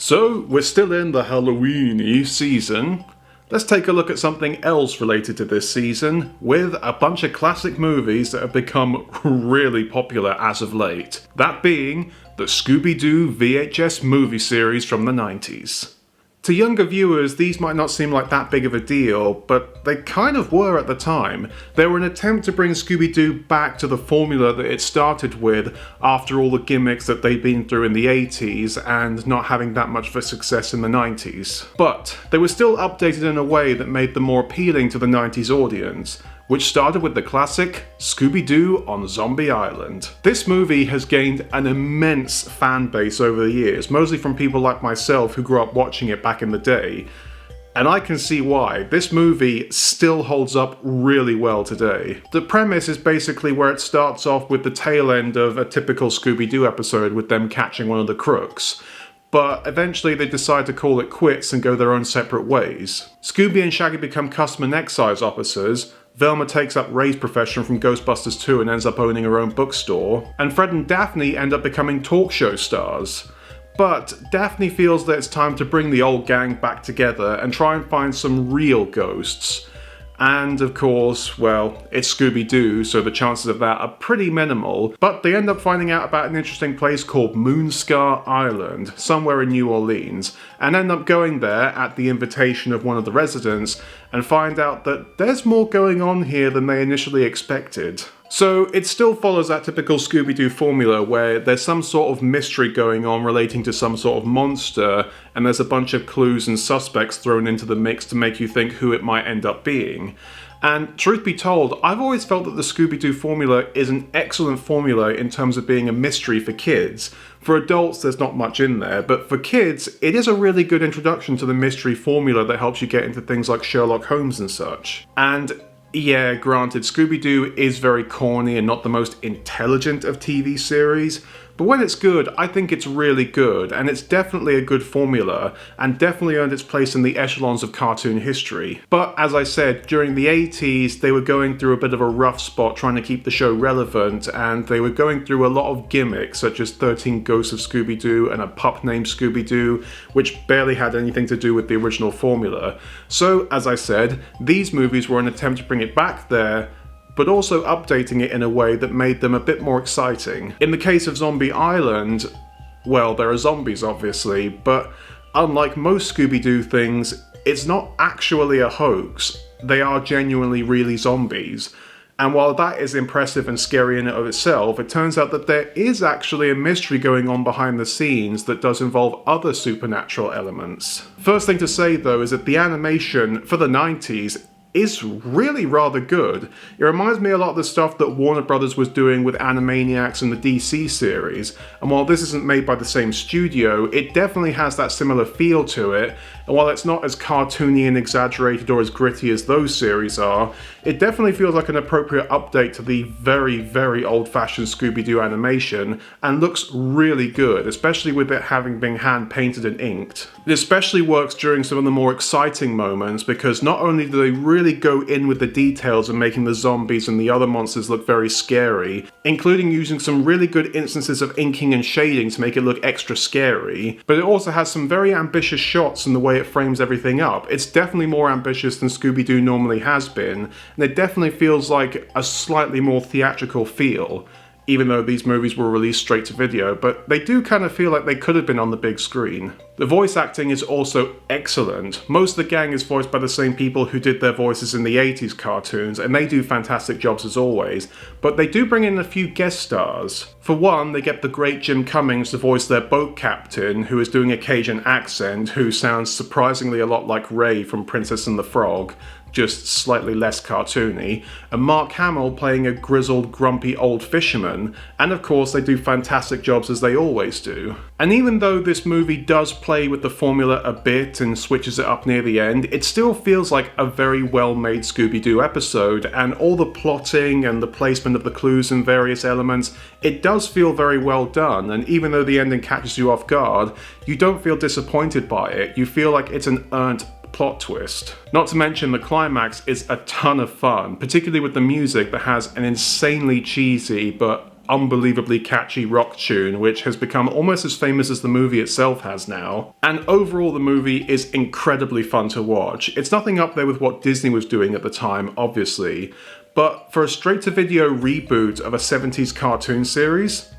So, we're still in the Halloween-y season. Let's take a look at something else related to this season, with a bunch of classic movies that have become really popular as of late. That being the Scooby-Doo VHS movie series from the 90s. To younger viewers, these might not seem like that big of a deal, but they kind of were at the time. They were an attempt to bring Scooby-Doo back to the formula that it started with after all the gimmicks that they'd been through in the 80s and not having that much of a success in the 90s. But they were still updated in a way that made them more appealing to the 90s audience, which started with the classic Scooby-Doo on Zombie Island. This movie has gained an immense fan base over the years, mostly from people like myself who grew up watching it back in the day, and I can see why. This movie still holds up really well today. The premise is basically where it starts off with the tail end of a typical Scooby-Doo episode with them catching one of the crooks. But eventually they decide to call it quits and go their own separate ways. Scooby and Shaggy become custom and excise officers, Velma takes up Ray's profession from Ghostbusters 2 and ends up owning her own bookstore, and Fred and Daphne end up becoming talk show stars. But Daphne feels that it's time to bring the old gang back together and try and find some real ghosts. And of course, well, it's Scooby-Doo, so the chances of that are pretty minimal, but they end up finding out about an interesting place called Moonscar Island, somewhere in New Orleans, and end up going there at the invitation of one of the residents, and find out that there's more going on here than they initially expected. So it still follows that typical Scooby-Doo formula where there's some sort of mystery going on relating to some sort of monster, and there's a bunch of clues and suspects thrown into the mix to make you think who it might end up being. And truth be told, I've always felt that the Scooby-Doo formula is an excellent formula in terms of being a mystery for kids. For adults, there's not much in there, but for kids, it is a really good introduction to the mystery formula that helps you get into things like Sherlock Holmes and such. And yeah, granted, Scooby-Doo is very corny and not the most intelligent of TV series, but when it's good, I think it's really good, and it's definitely a good formula, and definitely earned its place in the echelons of cartoon history. But as I said, during the 80s, they were going through a bit of a rough spot trying to keep the show relevant, and they were going through a lot of gimmicks, such as 13 Ghosts of Scooby-Doo and a pup named Scooby-Doo, which barely had anything to do with the original formula. So, as I said, these movies were an attempt to bring it back there, but also updating it in a way that made them a bit more exciting. In the case of Zombie Island, well, there are zombies obviously, but unlike most Scooby-Doo things, it's not actually a hoax. They are genuinely really zombies. And while that is impressive and scary in and of itself, it turns out that there is actually a mystery going on behind the scenes that does involve other supernatural elements. First thing to say though is that the animation for the 90s is really rather good. It reminds me a lot of the stuff that Warner Brothers was doing with Animaniacs and the DC series, and while this isn't made by the same studio, it definitely has that similar feel to it, and while it's not as cartoony and exaggerated or as gritty as those series are, it definitely feels like an appropriate update to the very, very old-fashioned Scooby-Doo animation, and looks really good, especially with it having been hand-painted and inked. It especially works during some of the more exciting moments, because not only do they really go in with the details and making the zombies and the other monsters look very scary, including using some really good instances of inking and shading to make it look extra scary, but it also has some very ambitious shots in the way it frames everything up. It's definitely more ambitious than Scooby-Doo normally has been, and it definitely feels like a slightly more theatrical feel, even though these movies were released straight to video, but they do kind of feel like they could have been on the big screen. The voice acting is also excellent. Most of the gang is voiced by the same people who did their voices in the 80s cartoons, and they do fantastic jobs as always, but they do bring in a few guest stars. For one, they get the great Jim Cummings to voice their boat captain, who is doing a Cajun accent, who sounds surprisingly a lot like Ray from Princess and the Frog, just slightly less cartoony, and Mark Hamill playing a grizzled, grumpy old fisherman, and of course they do fantastic jobs as they always do. And even though this movie does play with the formula a bit and switches it up near the end, it still feels like a very well-made Scooby-Doo episode, and all the plotting and the placement of the clues and various elements, it does feel very well done, and even though the ending catches you off guard, you don't feel disappointed by it. You feel like it's an earned plot twist. Not to mention the climax is a ton of fun, particularly with the music that has an insanely cheesy but unbelievably catchy rock tune, which has become almost as famous as the movie itself has now. And overall, the movie is incredibly fun to watch. It's nothing up there with what Disney was doing at the time, obviously, but for a straight-to-video reboot of a 70s cartoon series,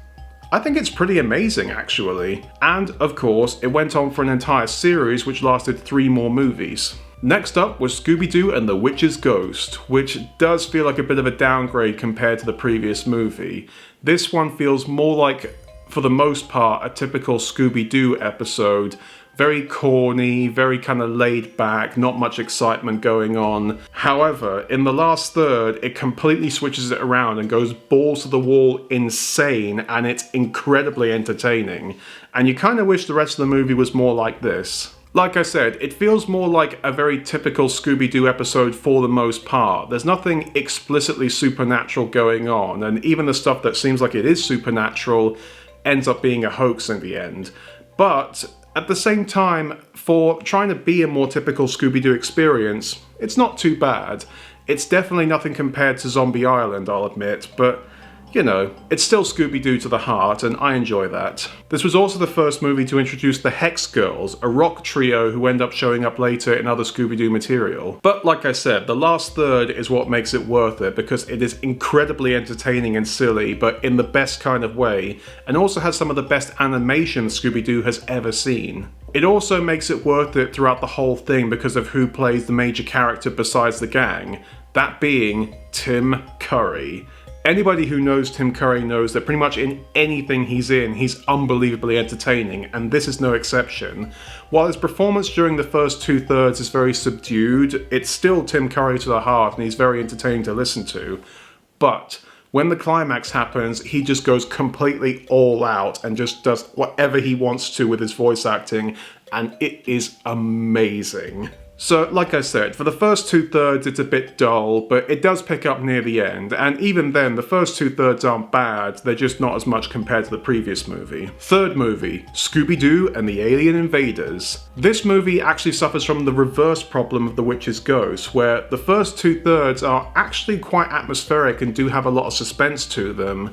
I think it's pretty amazing, actually. And, of course, it went on for an entire series which lasted 3 more movies. Next up was Scooby-Doo and the Witch's Ghost, which does feel like a bit of a downgrade compared to the previous movie. This one feels more like, for the most part, a typical Scooby-Doo episode. Very corny, very kind of laid back, not much excitement going on. However, in the last third, it completely switches it around and goes balls to the wall insane, and it's incredibly entertaining. And you kind of wish the rest of the movie was more like this. Like I said, it feels more like a very typical Scooby-Doo episode for the most part. There's nothing explicitly supernatural going on, and even the stuff that seems like it is supernatural ends up being a hoax in the end. But at the same time, for trying to be a more typical Scooby-Doo experience, it's not too bad. It's definitely nothing compared to Zombie Island, I'll admit, but you know, it's still Scooby-Doo to the heart, and I enjoy that. This was also the first movie to introduce the Hex Girls, a rock trio who end up showing up later in other Scooby-Doo material. But like I said, the last third is what makes it worth it, because it is incredibly entertaining and silly, but in the best kind of way, and also has some of the best animation Scooby-Doo has ever seen. It also makes it worth it throughout the whole thing because of who plays the major character besides the gang, that being Tim Curry. Anybody who knows Tim Curry knows that pretty much in anything he's in, he's unbelievably entertaining, and this is no exception. While his performance during the first 2/3 is very subdued, it's still Tim Curry to the heart, and he's very entertaining to listen to. But when the climax happens, he just goes completely all out and just does whatever he wants to with his voice acting, and it is amazing. So, like I said, for the first 2/3 it's a bit dull, but it does pick up near the end, and even then the first 2/3 aren't bad, they're just not as much compared to the previous movie. Third movie, Scooby-Doo and the Alien Invaders. This movie actually suffers from the reverse problem of The Witch's Ghost, where the first 2/3 are actually quite atmospheric and do have a lot of suspense to them,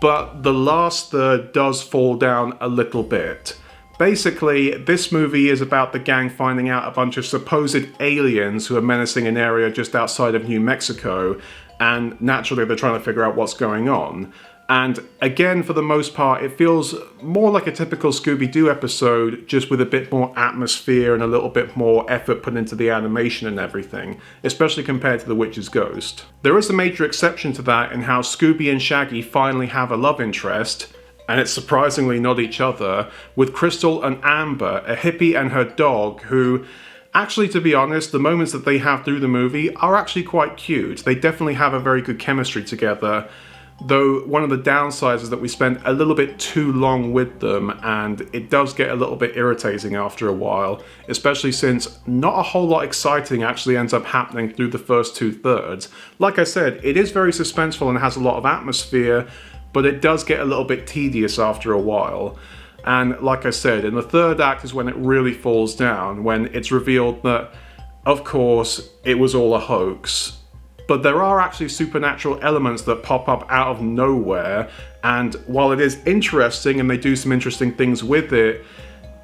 but the last third does fall down a little bit. Basically, this movie is about the gang finding out a bunch of supposed aliens who are menacing an area just outside of New Mexico, and naturally they're trying to figure out what's going on. And again, for the most part, it feels more like a typical Scooby-Doo episode, just with a bit more atmosphere and a little bit more effort put into the animation and everything, especially compared to The Witch's Ghost. There is a major exception to that in how Scooby and Shaggy finally have a love interest, and it's surprisingly not each other, with Crystal and Amber, a hippie and her dog, who, actually to be honest, the moments that they have through the movie are actually quite cute. They definitely have a very good chemistry together, though one of the downsides is that we spend a little bit too long with them, and it does get a little bit irritating after a while, especially since not a whole lot exciting actually ends up happening through the first 2/3. Like I said, it is very suspenseful and has a lot of atmosphere, but it does get a little bit tedious after a while. And like I said, in the third act is when it really falls down, when it's revealed that, of course, it was all a hoax. But there are actually supernatural elements that pop up out of nowhere, and while it is interesting and they do some interesting things with it,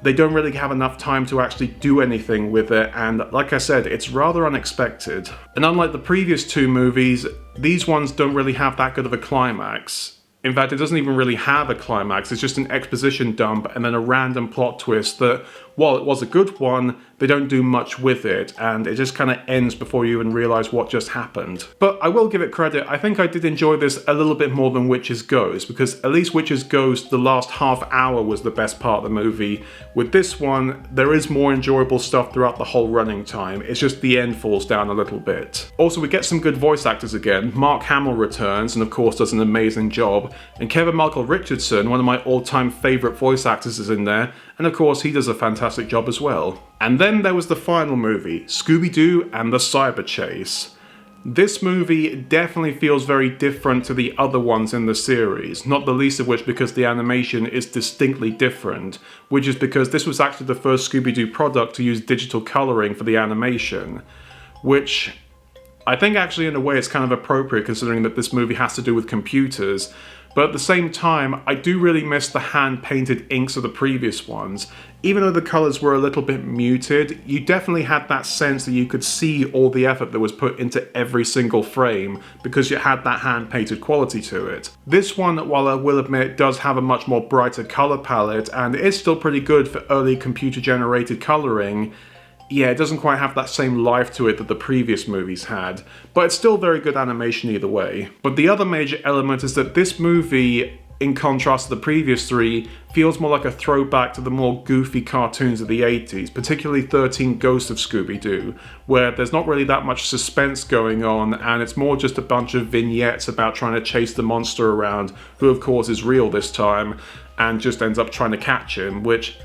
they don't really have enough time to actually do anything with it, and like I said, it's rather unexpected. And unlike the previous 2 movies, these ones don't really have that good of a climax. In fact, it doesn't even really have a climax, it's just an exposition dump and then a random plot twist that, while it was a good one, they don't do much with it, and it just kind of ends before you even realise what just happened. But I will give it credit, I think I did enjoy this a little bit more than Witch's Ghost, because at least Witch's Ghost, the last half hour was the best part of the movie. With this one, there is more enjoyable stuff throughout the whole running time, it's just the end falls down a little bit. Also, we get some good voice actors again. Mark Hamill returns, and of course does an amazing job, and Kevin Michael Richardson, one of my all-time favourite voice actors, is in there, and of course he does a fantastic job as well. And then there was the final movie, Scooby-Doo and the Cyber Chase. This movie definitely feels very different to the other ones in the series, not the least of which because the animation is distinctly different, which is because this was actually the first Scooby-Doo product to use digital colouring for the animation, which I think actually in a way it's kind of appropriate considering that this movie has to do with computers, But at the same time, I do really miss the hand-painted inks of the previous ones. Even though the colours were a little bit muted, you definitely had that sense that you could see all the effort that was put into every single frame because you had that hand-painted quality to it. This one, while I will admit, does have a much more brighter colour palette and is still pretty good for early computer-generated colouring. Yeah, it doesn't quite have that same life to it that the previous movies had, but it's still very good animation either way. But the other major element is that this movie, in contrast to the previous three, feels more like a throwback to the more goofy cartoons of the 80s, particularly 13 Ghosts of Scooby-Doo, where there's not really that much suspense going on, and it's more just a bunch of vignettes about trying to chase the monster around, who of course is real this time, and just ends up trying to catch him, which,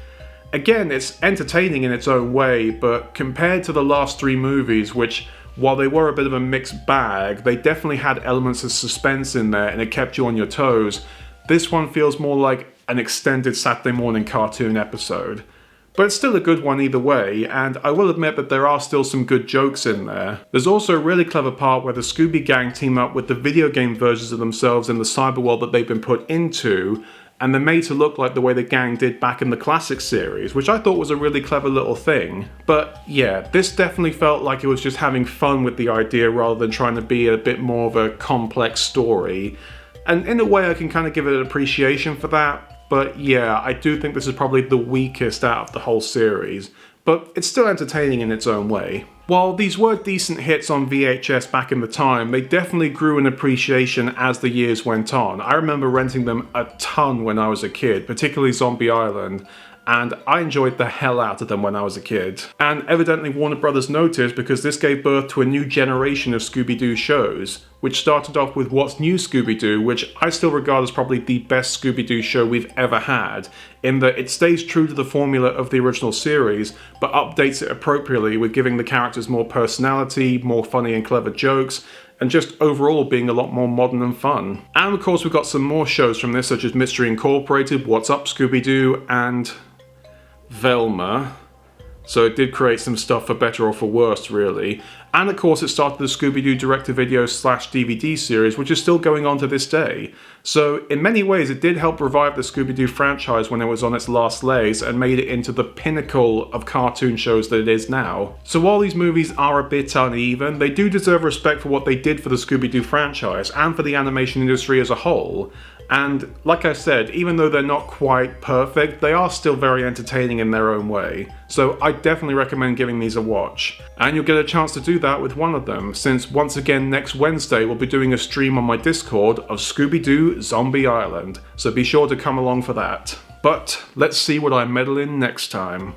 again, it's entertaining in its own way, but compared to the last three movies, which, while they were a bit of a mixed bag, they definitely had elements of suspense in there and it kept you on your toes, this one feels more like an extended Saturday morning cartoon episode. But it's still a good one either way, and I will admit that there are still some good jokes in there. There's also a really clever part where the Scooby Gang team up with the video game versions of themselves in the cyberworld that they've been put into, and they're made to look like the way the gang did back in the classic series, which I thought was a really clever little thing. But yeah, this definitely felt like it was just having fun with the idea rather than trying to be a bit more of a complex story. And in a way I can kind of give it an appreciation for that, but yeah, I do think this is probably the weakest out of the whole series, but it's still entertaining in its own way. While these were decent hits on VHS back in the time, they definitely grew in appreciation as the years went on. I remember renting them a ton when I was a kid, particularly Zombie Island, and I enjoyed the hell out of them when I was a kid. And evidently Warner Brothers noticed because this gave birth to a new generation of Scooby-Doo shows, which started off with What's New Scooby-Doo, which I still regard as probably the best Scooby-Doo show we've ever had, in that it stays true to the formula of the original series, but updates it appropriately with giving the characters more personality, more funny and clever jokes, and just overall being a lot more modern and fun. And of course we've got some more shows from this, such as Mystery Incorporated, What's Up Scooby-Doo, and Velma. So it did create some stuff for better or for worse, really. And of course it started the Scooby-Doo direct-to-video / DVD series, which is still going on to this day. So in many ways it did help revive the Scooby-Doo franchise when it was on its last legs and made it into the pinnacle of cartoon shows that it is now. So while these movies are a bit uneven, they do deserve respect for what they did for the Scooby-Doo franchise and for the animation industry as a whole. And like I said, even though they're not quite perfect, they are still very entertaining in their own way. So I definitely recommend giving these a watch. And you'll get a chance to do that with one of them, since once again next Wednesday we'll be doing a stream on my Discord of Scooby-Doo Zombie Island. So be sure to come along for that. But let's see what I meddle in next time.